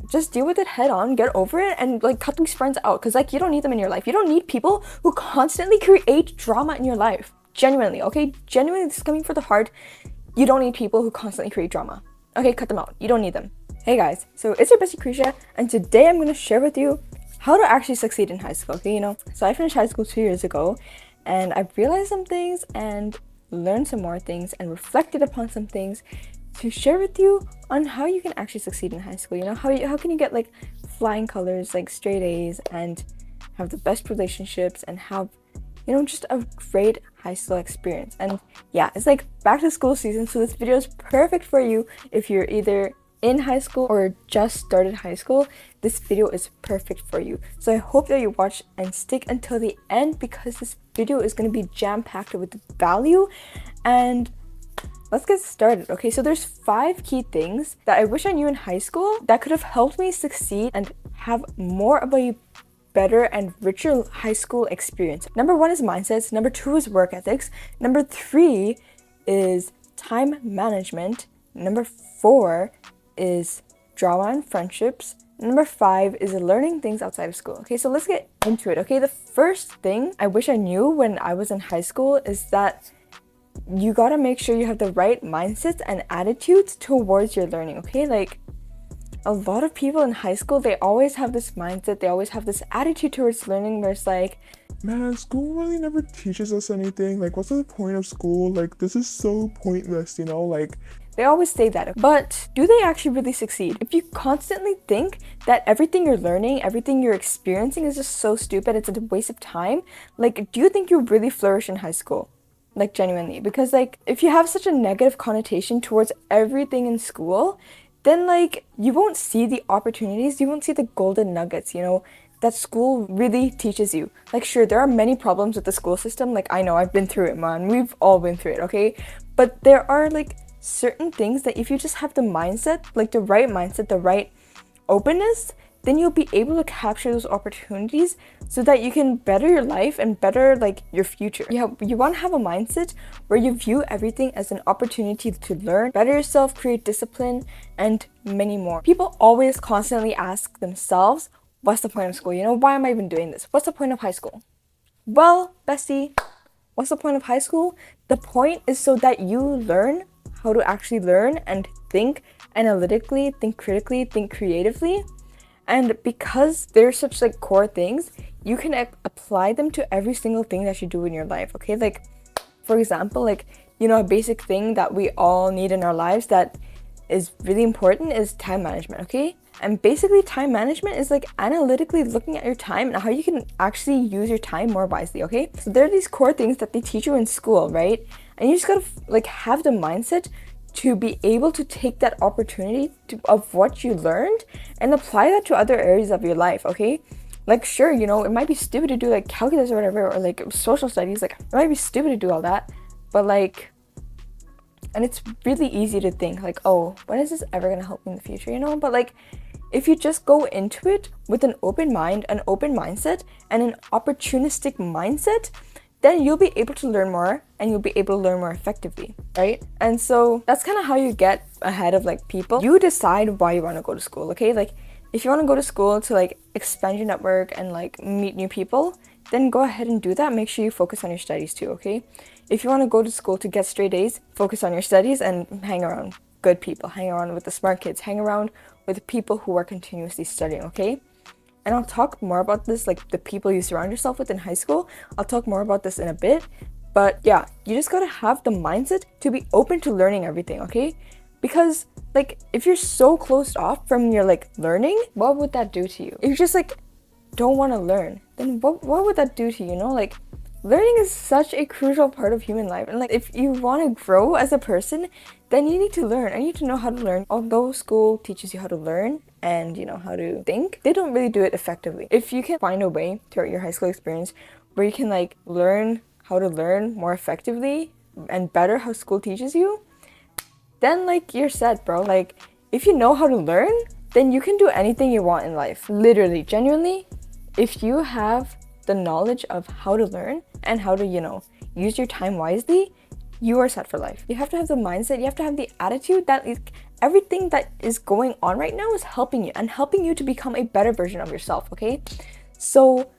just deal with it head on, get over it, and like cut these friends out, because like you don't need them in your life. You don't need people who constantly create drama in your life. Genuinely, okay? Genuinely, this is coming for the heart. You don't need people who constantly create drama. Okay, cut them out. You don't need them. Hey guys, so it's your bestie Krisha, and today I'm gonna share with you how to actually succeed in high school. Okay, so I finished high school 2 years ago, and I've realized some things and learned some more things and reflected upon some things to share with you on how you can actually succeed in high school. How can you get like flying colors, like straight A's, and have the best relationships and have just a great high school experience. And yeah, it's like back to school season, so this video is perfect for you if you're either in high school or just started high school. This video is perfect for you. So I hope that you watch and stick until the end, because this video is going to be jam-packed with value. And let's get started. Okay, so there's 5 key things that I wish I knew in high school that could have helped me succeed and have more of a better and richer high school experience. Number 1 is mindsets. Number 2 is work ethics. Number 3 is time management. Number 4 is drama and friendships. Number 5 is learning things outside of school. Okay, so let's get into it. Okay, the first thing I wish I knew when I was in high school is that you gotta make sure you have the right mindsets and attitudes towards your learning. Okay, like a lot of people in high school, they always have this mindset, they always have this attitude towards learning where it's like, man, school really never teaches us anything. Like, what's the point of school? Like, this is so pointless, like... They always say that. But do they actually really succeed? If you constantly think that everything you're learning, everything you're experiencing is just so stupid, it's a waste of time, like, do you think you really flourish in high school? Like, genuinely. Because, like, if you have such a negative connotation towards everything in school, then, like, you won't see the opportunities, you won't see the golden nuggets, that school really teaches you. Like, sure, there are many problems with the school system. Like, I know, I've been through it, man. We've all been through it, okay? But there are, like, certain things that if you just have the mindset, like the right mindset, the right openness, then you'll be able to capture those opportunities so that you can better your life and better like your future. You want to have a mindset where you view everything as an opportunity to learn, better yourself, create discipline, and many more. People always constantly ask themselves, what's the point of school? Why am I even doing this? What's the point of high school? Well, bestie, what's the point of high school? The point is so that you learn how to actually learn and think analytically, think critically, think creatively. And because they're such like core things, you can apply them to every single thing that you do in your life. Okay, like for example, like a basic thing that we all need in our lives that is really important is time management. Okay, and basically time management is like analytically looking at your time and how you can actually use your time more wisely. Okay, so there are these core things that they teach you in school, right? And you just gotta like have the mindset to be able to take that opportunity of what you learned and apply that to other areas of your life. Okay, like sure, it might be stupid to do like calculus or whatever, or like social studies, like it might be stupid to do all that, but like, and it's really easy to think like, oh, when is this ever gonna help me in the future, but like if you just go into it with an open mind, an open mindset, and an opportunistic mindset, then you'll be able to learn more and you'll be able to learn more effectively, right? And so that's kind of how you get ahead of like people. You decide why you want to go to school, okay? Like if you want to go to school to like expand your network and like meet new people, then go ahead and do that. Make sure you focus on your studies too, okay? If you want to go to school to get straight A's, focus on your studies and hang around good people, hang around with the smart kids, hang around with people who are continuously studying, okay? And I'll talk more about this, like the people you surround yourself with in high school. I'll talk more about this in a bit. But yeah, you just gotta have the mindset to be open to learning everything, okay? Because like if you're so closed off from your like learning, what would that do to you? If you just like don't want to learn, then what would that do to you? Like learning is such a crucial part of human life. And like if you want to grow as a person, then you need to learn. I need to know how to learn. Although school teaches you how to learn and how to think, they don't really do it effectively. If you can find a way throughout your high school experience where you can like learn how to learn more effectively and better how school teaches you, then like you're set, bro. Like if you know how to learn, then you can do anything you want in life. Literally, genuinely, if you have the knowledge of how to learn and how to, use your time wisely, you are set for life. You have to have the mindset, you have to have the attitude that is everything that is going on right now is helping you and helping you to become a better version of yourself, okay? So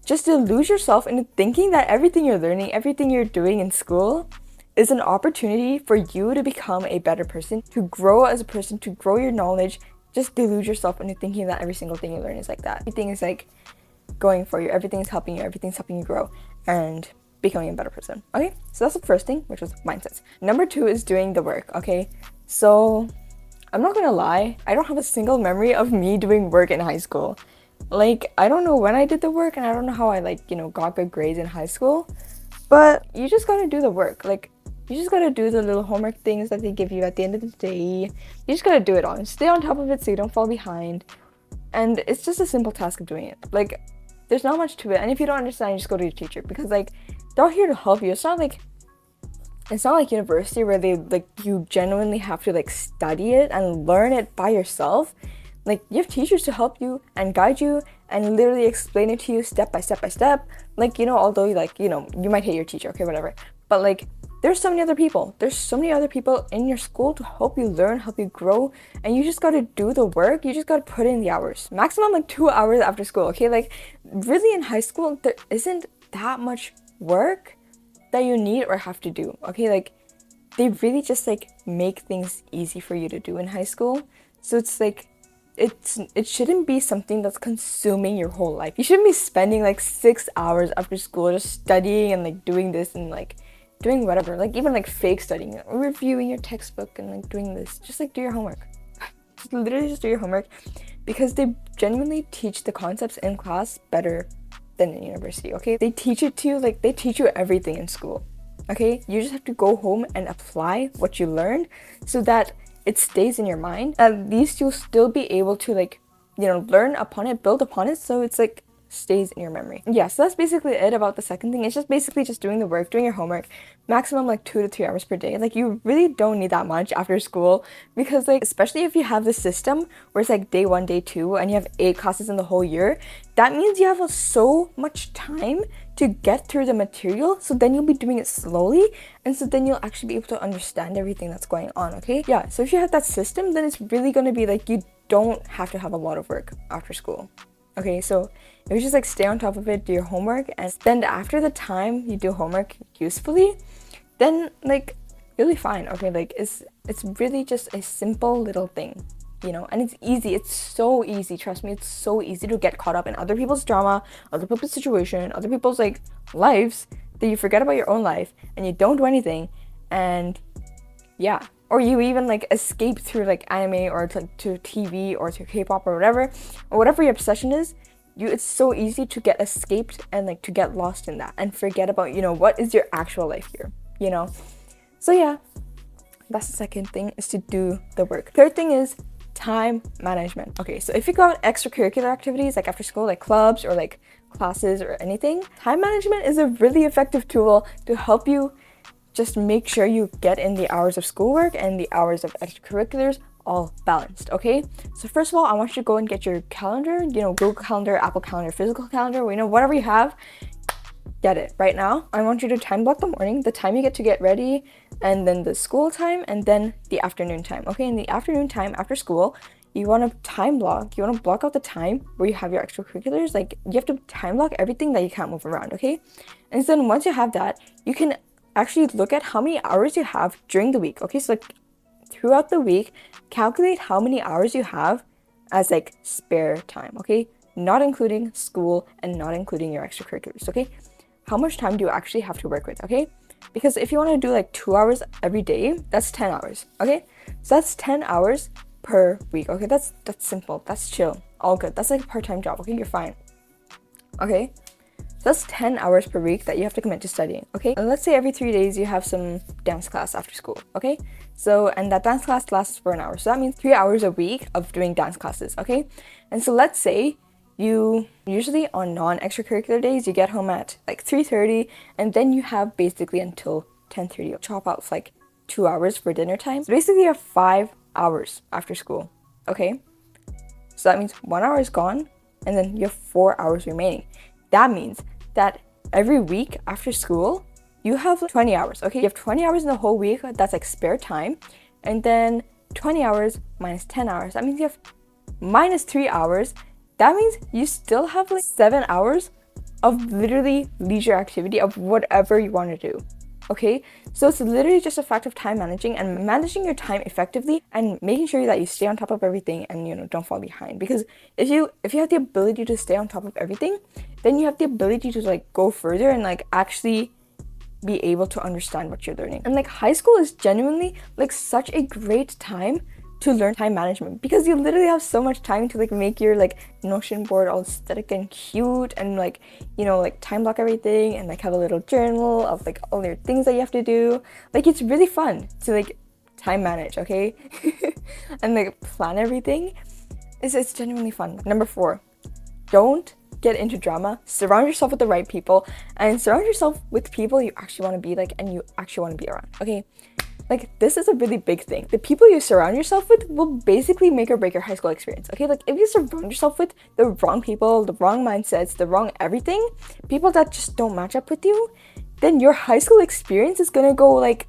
just to lose yourself into thinking that everything you're learning, everything you're doing in school is an opportunity for you to become a better person, to grow as a person, to grow your knowledge. Just delude yourself into thinking that every single thing you learn is like that. Everything is like going for you, everything's helping you grow and becoming a better person. Okay, so that's the first thing, which was mindsets. Number 2 is doing the work. Okay, so I'm not gonna lie, I don't have a single memory of me doing work in high school. Like, I don't know when I did the work, and I don't know how I got good grades in high school, but you just gotta do the work. Like, you just gotta do the little homework things that they give you at the end of the day. You just gotta do it on. Stay on top of it so you don't fall behind. And it's just a simple task of doing it. Like, there's not much to it. And if you don't understand, you just go to your teacher, because like they're all here to help you. It's not like university where you genuinely have to like study it and learn it by yourself. Like, you have teachers to help you and guide you and literally explain it to you step by step by step. Like, although you might hate your teacher, okay, whatever. But like, there's so many other people. There's so many other people in your school to help you learn, help you grow, and you just gotta do the work. You just gotta put in the hours. Maximum like 2 hours after school, okay? Like, really in high school, there isn't that much work that you need or have to do, okay? Like, they really just like make things easy for you to do in high school. So it's like, it shouldn't be something that's consuming your whole life. You shouldn't be spending like 6 hours after school just studying and like doing this and like doing whatever, like even like fake studying or reviewing your textbook and like doing this. Just like do your homework. Just literally just do your homework, because they genuinely teach the concepts in class better than in university, okay? They teach it to you, like they teach you everything in school, okay? You just have to go home and apply what you learned so that it stays in your mind. At least you'll still be able to like, learn upon it, build upon it, so it's like stays in your memory. Yeah, so that's basically it about the second thing. It's just basically just doing the work, doing your homework, maximum like 2 to 3 hours per day. Like, you really don't need that much after school, because like, especially if you have the system where it's like day 1, day 2, and you have 8 classes in the whole year, that means you have so much time to get through the material. So then you'll be doing it slowly, and so then you'll actually be able to understand everything that's going on, okay? Yeah, so if you have that system, then it's really gonna be like, you don't have to have a lot of work after school. Okay, so if you just like stay on top of it, do your homework, and spend after the time you do homework usefully, then like you'll be fine. Okay, like it's really just a simple little thing, and it's easy. It's so easy. Trust me, it's so easy to get caught up in other people's drama, other people's situation, other people's like lives, that you forget about your own life and you don't do anything, and yeah. Or you even like escape through like anime or to TV or to K-pop or whatever your obsession is. It's so easy to get escaped and like to get lost in that and forget about what is your actual life here. So yeah, that's the second thing, is to do the work. Third thing is time management. Okay, so if you got extracurricular activities like after school, like clubs or like classes or anything, time management is a really effective tool to help you just make sure you get in the hours of schoolwork and the hours of extracurriculars all balanced, okay? So first of all, I want you to go and get your calendar, Google Calendar, Apple Calendar, physical calendar, whatever you have, get it right now. I want you to time block the morning, the time you get to get ready, and then the school time, and then the afternoon time, okay? In the afternoon time after school, you want to block out the time where you have your extracurriculars. Like, you have to time block everything that you can't move around, okay? And then once you have that, you can actually look at how many hours you have during the week, okay? So like throughout the week, calculate how many hours you have as like spare time, okay? Not including school and not including your extracurriculars, okay? How much time do you actually have to work with, okay? Because if you want to do like 2 hours every day, that's 10 hours, okay? So that's 10 hours per week, okay? That's simple, that's chill, all good. That's like a part-time job, okay? You're fine, okay? So that's 10 hours per week that you have to commit to studying, okay? And let's say every 3 days you have some dance class after school, okay? So, and that dance class lasts for an hour. So that means 3 hours a week of doing dance classes, okay? And so let's say you usually on non-extracurricular days, you get home at like 3:30, and then you have basically until 10:30. Chop out like 2 hours for dinner time. So basically you have 5 hours after school, okay? So that means 1 hour is gone, and then you have 4 hours remaining. That means that every week after school, you have 20 hours, okay? You have 20 hours in the whole week, that's like spare time. And then 20 hours minus 10 hours. That means you have minus 3 hours. That means you still have like 7 hours of literally leisure activity of whatever you want to do. Okay, so it's literally just a fact of time managing and managing your time effectively and making sure that you stay on top of everything and don't fall behind. Because if you have the ability to stay on top of everything, then you have the ability to like go further and like actually be able to understand what you're learning. And like high school is genuinely like such a great time to learn time management because you literally have so much time to like make your like Notion board all aesthetic and cute and like like time block everything and like have a little journal of like all your things that you have to do. Like it's really fun to like time manage, okay? And like plan everything. It's genuinely fun. Number 4, don't get into drama. Surround yourself with the right people and surround yourself with people you actually want to be like and you actually want to be around, okay? Like, this is a really big thing. The people you surround yourself with will basically make or break your high school experience, okay? Like, if you surround yourself with the wrong people, the wrong mindsets, the wrong everything, people that just don't match up with you, then your high school experience is gonna go, like,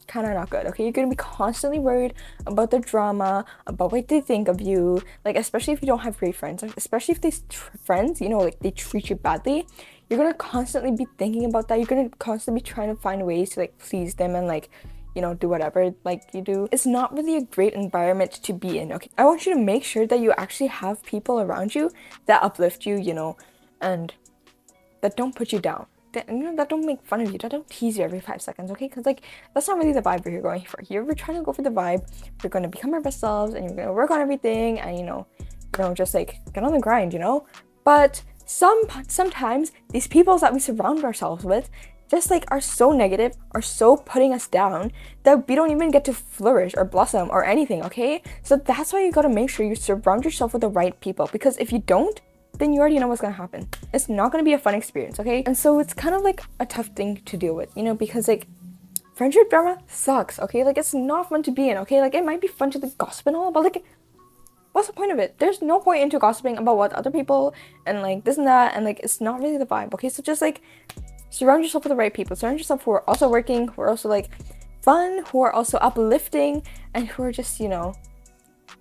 kind of not good, okay? You're gonna be constantly worried about the drama, about what they think of you, like, especially if you don't have great friends, like, especially if these friends, like, they treat you badly, you're gonna constantly be thinking about that. You're gonna constantly be trying to find ways to, like, please them and, like, do whatever like you do. It's not really a great environment to be in, okay? I want you to make sure that you actually have people around you that uplift you, and that don't put you down. That don't make fun of you, that don't tease you every 5 seconds, okay? Because like that's not really the vibe we're going for here. We're trying to go for the vibe. We're going to become our best selves and we're going to work on everything and just like get on the grind, But sometimes these people that we surround ourselves with just like are so negative, are so putting us down that we don't even get to flourish or blossom or anything, okay? So that's why you gotta make sure you surround yourself with the right people, because if you don't, then you already know what's gonna happen. It's not gonna be a fun experience, okay? And so it's kind of like a tough thing to deal with, because like friendship drama sucks, okay? Like it's not fun to be in, okay? Like it might be fun to like gossip and all, but like what's the point of it? There's no point into gossiping about what other people and like this and that, and like it's not really the vibe, okay? So just like surround yourself with the right people. Surround yourself who are also working, who are also like fun, who are also uplifting, and who are just,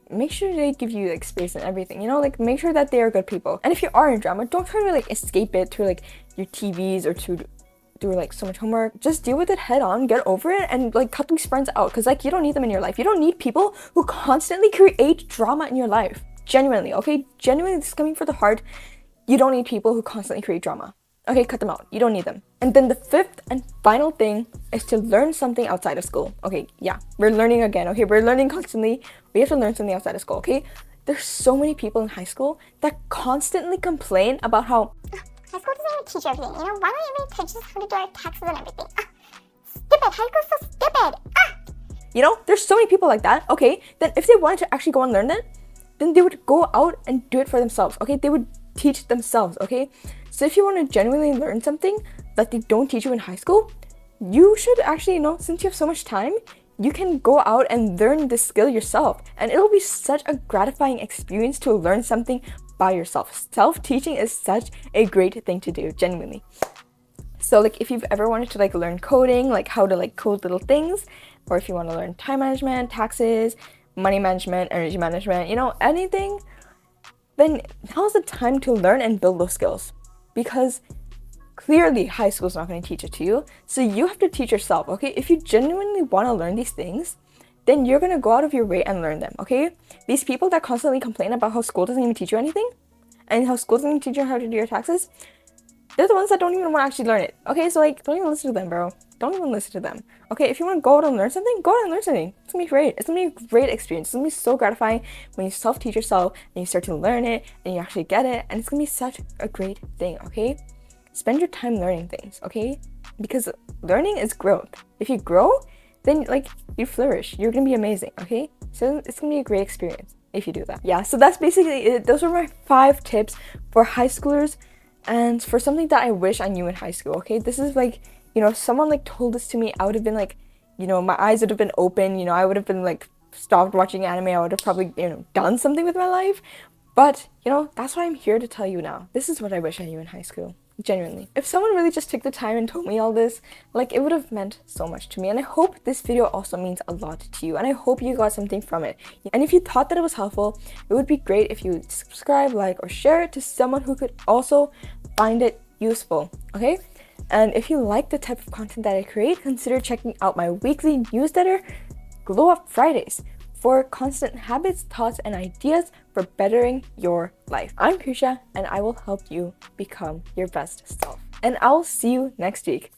make sure they give you like space and everything, like make sure that they are good people. And if you are in drama, don't try to like escape it through like your TVs or through like so much homework. Just deal with it head on, get over it, and like cut these friends out, because like you don't need them in your life. You don't need people who constantly create drama in your life. Genuinely, okay? Genuinely, this is coming for the heart. You don't need people who constantly create drama. Okay, cut them out. You don't need them. And then the 5th and final thing is to learn something outside of school. Okay, yeah, we're learning again. Okay, we're learning constantly. We have to learn something outside of school, okay? There's so many people in high school that constantly complain about how high school doesn't even teach everything, Why don't you even teach us how to do our taxes and everything? Stupid. High school's so stupid. There's so many people like that. Okay, then if they wanted to actually go and learn that, then they would go out and do it for themselves, okay? They would teach themselves, okay? So if you want to genuinely learn something that they don't teach you in high school, you should actually, since you have so much time, you can go out and learn this skill yourself. And it'll be such a gratifying experience to learn something by yourself. Self-teaching is such a great thing to do, genuinely. So like if you've ever wanted to like learn coding, like how to like code little things, or if you want to learn time management, taxes, money management, energy management, anything, then now's the time to learn and build those skills. Because clearly high school is not going to teach it to you, so you have to teach yourself, okay? If you genuinely want to learn these things, then you're going to go out of your way and learn them, okay? These people that constantly complain about how school doesn't even teach you anything, and how school doesn't even teach you how to do your taxes, they're the ones that don't even want to actually learn it, okay? So like, don't even listen to them, bro. Don't even listen to them, okay? If you want to go out and learn something, go out and learn something. It's gonna be great. It's gonna be a great experience. It's gonna be so gratifying when you self-teach yourself and you start to learn it and you actually get it, and it's gonna be such a great thing, okay? Spend your time learning things, okay? Because learning is growth. If you grow, then like you flourish. You're gonna be amazing, okay? So it's gonna be a great experience if you do that. Yeah, so that's basically it. Those were my 5 tips for high schoolers and for something that I wish I knew in high school, okay? This is like, if someone like told this to me, I would have been like, my eyes would have been open, I would have been like stopped watching anime. I would have probably, done something with my life. But, that's what I'm here to tell you now. This is what I wish I knew in high school. Genuinely. If someone really just took the time and told me all this, like, it would have meant so much to me. And I hope this video also means a lot to you. And I hope you got something from it. And if you thought that it was helpful, it would be great if you subscribe, like, or share it to someone who could also find it useful, okay? And if you like the type of content that I create, consider checking out my weekly newsletter, Glow Up Fridays, for constant habits, thoughts, and ideas for bettering your life. I'm Prisha, and I will help you become your best self. And I'll see you next week.